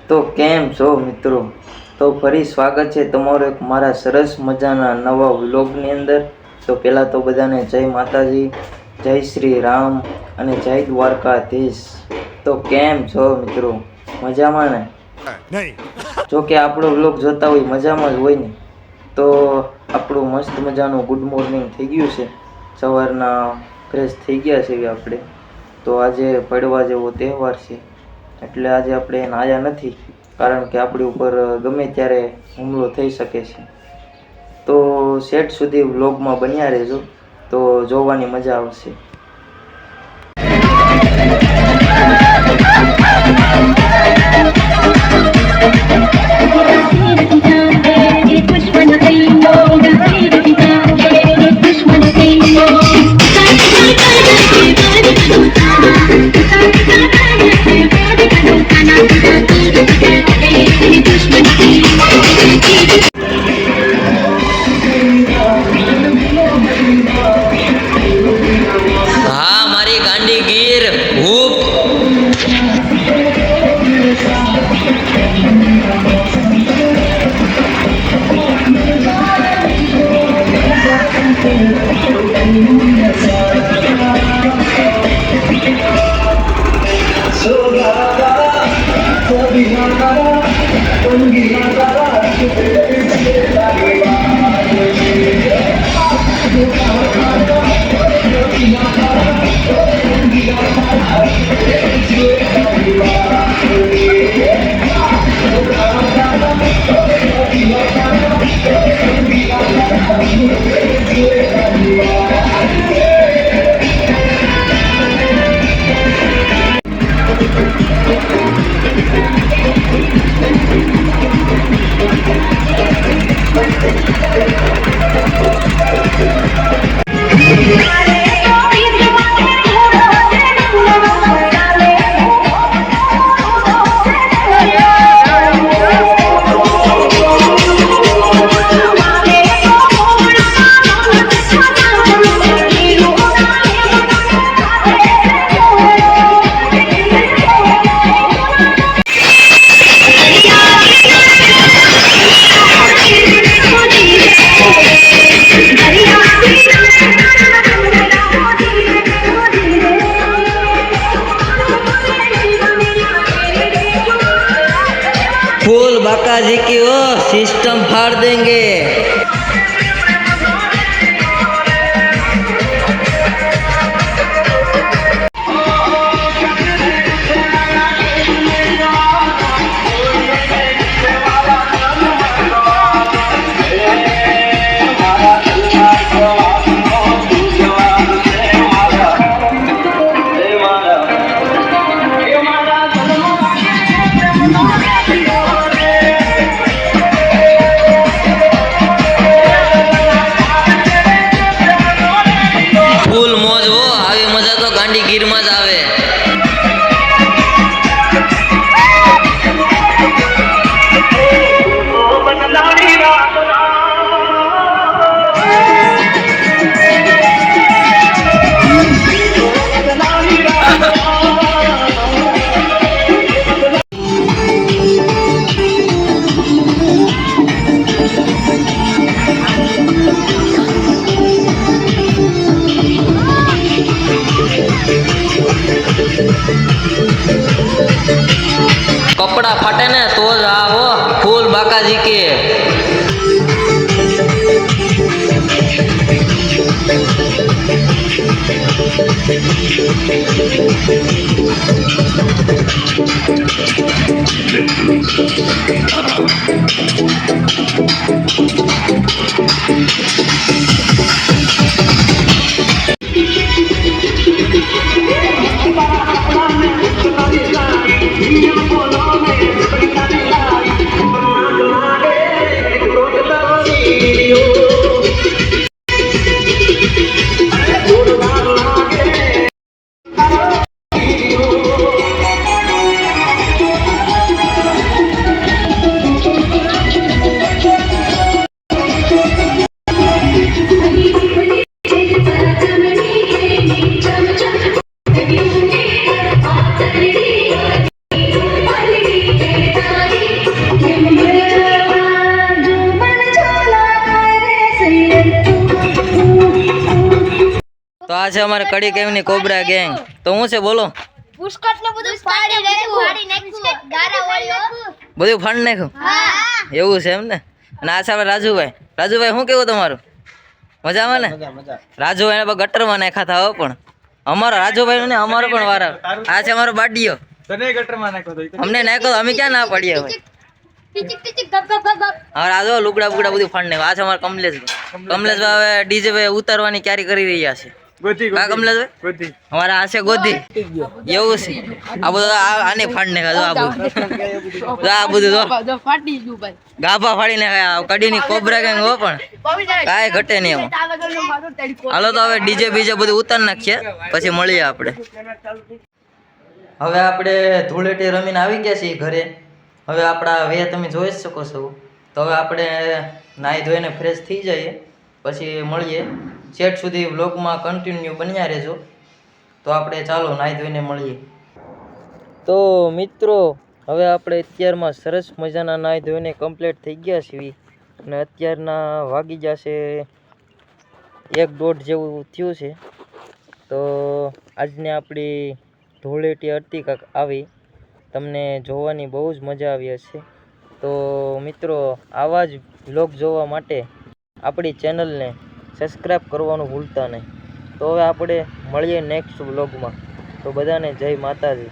તો કેમ છો મિત્રો? તો ફરી સ્વાગત છે તમારો એક મારા સરસ મજાના નવા વ્લોગની અંદર. તો પહેલાં તો બધાને જય માતાજી, જય શ્રી રામ અને જય દ્વારકાધીશ. તો કેમ છો મિત્રો? મજામાં ને? જો કે આપણો વ્લોગ જોતા હોય મજામાં જ હોય ને. તો આપણું મસ્ત મજાનું ગુડ મોર્નિંગ થઈ ગયું છે. સવારના ફ્રેશ થઈ ગયા છે આપણે. તો આજે પડવા જેવો તહેવાર છે એટલે આજે આપણે નાહ્યા નથી, કારણ કે આપણી ઉપર ગમે ત્યારે હુમલો થઈ શકે છે. તો સેટ સુધી વ્લોગમાં બન્યા રહેજો, તો જોવાની મજા આવશે. હા, મારી ગાંડી ગીર હૂપ. फूल बाका जी की ओ सिस्टम फाड़ देंगे। फूल मौज हो, આવી મજા તો ગાંડી ગીરમાં જ આવે। कपड़ा फटे ने तो जाओ फूल बाकाजी के। આ છે અમારે કડી કેમની કોબરા ગેંગ. તો હું છે બોલો, પુષ્કટ ને બધું પાડી નાખ્યું ગારા વાળ્યો બધું ફંડ નાખ્યું એવું છે એમ ને. અને આ છે આપણે રાજુભાઈ. રાજુભાઈ શું કેવું તમારું? મજામાં ને? રાજુભાઈ ને ગટરમાં નાખ્યા હતા હો, પણ અમારો રાજુભાઈ ને અમારો પણ વાર આવે. આ છે અમારો બાડીયો. અમને નાખ્યો તો અમે ક્યાં ના પડીએ હવે. ટીચિક ટીચિક ગપ ગપ ગપ ગપ. હવે આ જો લુગડા બુગડા બધું ફંડ નાખ્યું. આ છે અમારો કમલેશભાઈ. કમલેશભાઈ હવે ડીજે ભાઈ ઉતારવાની ક્યારે કરી રહ્યા છે. કા કમલેશભાઈ? અમારા આ છે ગોધી. એવું છે. આ બધું આને ફંડ નાખ્યા. આ બધું આ બધું જો ફાટી ગયું ભાઈ. ગાભા ફાડી નાખ્યા. કડીની કોબરા ગેંગ હો, પણ કાંઈ ઘટે નહીં એમાં. હાલો તો હવે ડીજે બીજે બધું ઉતાર નાખીએ, પછી મળીએ આપણે. હવે આપણે ધૂળેટી રમીને આવી ગયા છીએ ઘરે. હવે આપણા વે તમે જોઈ જ શકો છો. તો હવે આપણે નાહી ધોઈને ફ્રેશ થઈ જઈએ, પછી મળીએ. છેટ સુધી વ્લોગમાં કન્ટિન્યુ બન્યા રહેજો. તો આપણે ચાલો નાહી ધોઈને મળીએ. તો મિત્રો હવે આપણે અત્યારમાં સરસ મજાના નાહી ધોઈને કમ્પ્લીટ થઈ ગયા છીએ. અને અત્યારના વાગી જશે 1-1.5 જેવું થયું છે. તો આજને આપણી ધૂળેટી હતી કાંક આવી. તમને જોવાની બહુ જ મજા આવી હશે. તો મિત્રો આવા જ વ્લોગ જોવા માટે આપણી ચેનલને સબસ્ક્રાઈબ કરવાનું ભૂલતા નહીં. તો હવે આપણે મળીએ નેક્સ્ટ વ્લોગમાં. તો બધાને જય માતાજી.